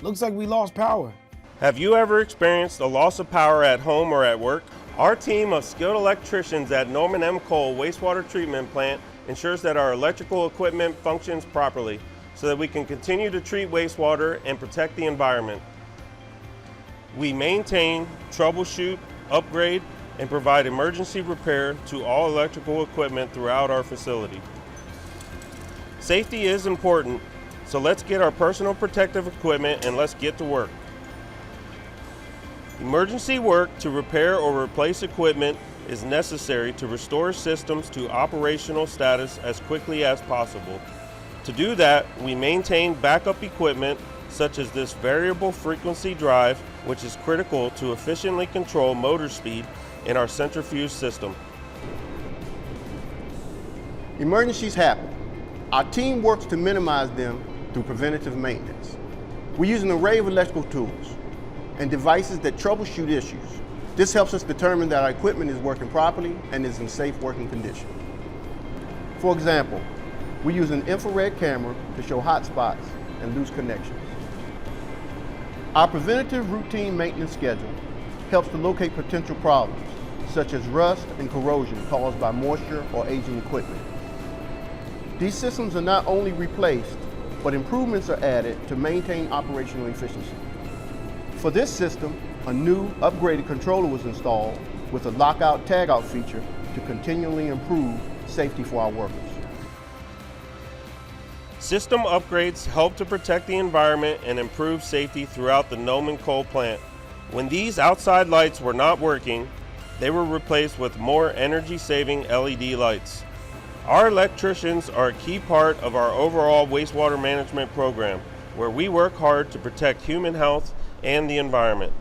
Looks like we lost power. Have you ever experienced a loss of power at home or at work? Our team of skilled electricians at Noman M Wastewater Treatment Plant ensures that our electrical equipment functions properly so that we can continue to treat wastewater and protect the environment. We maintain, troubleshoot, upgrade, and provide emergency repair to all electrical equipment throughout our facility. Safety is important, so let's get our personal protective equipment and let's get to work. Emergency work to repair or replace equipment is necessary to restore systems to operational status as quickly as possible. To do that, we maintain backup equipment such as this variable frequency drive, which is critical to efficiently control motor speed in our centrifuge system. Emergencies happen. Our team works to minimize them through preventative maintenance. We use an array of electrical tools and devices that troubleshoot issues. This helps us determine that our equipment is working properly and is in safe working condition. For example, we use an infrared camera to show hot spots and loose connections. Our preventative routine maintenance schedule helps to locate potential problems, such as rust and corrosion caused by moisture or aging equipment. These systems are not only replaced, but improvements are added to maintain operational efficiency. For this system, a new upgraded controller was installed with a lockout tagout feature to continually improve safety for our workers. System upgrades help to protect the environment and improve safety throughout the Noman coal plant. When these outside lights were not working, they were replaced with more energy-saving LED lights. Our electricians are a key part of our overall wastewater management program, where we work hard to protect human health and the environment.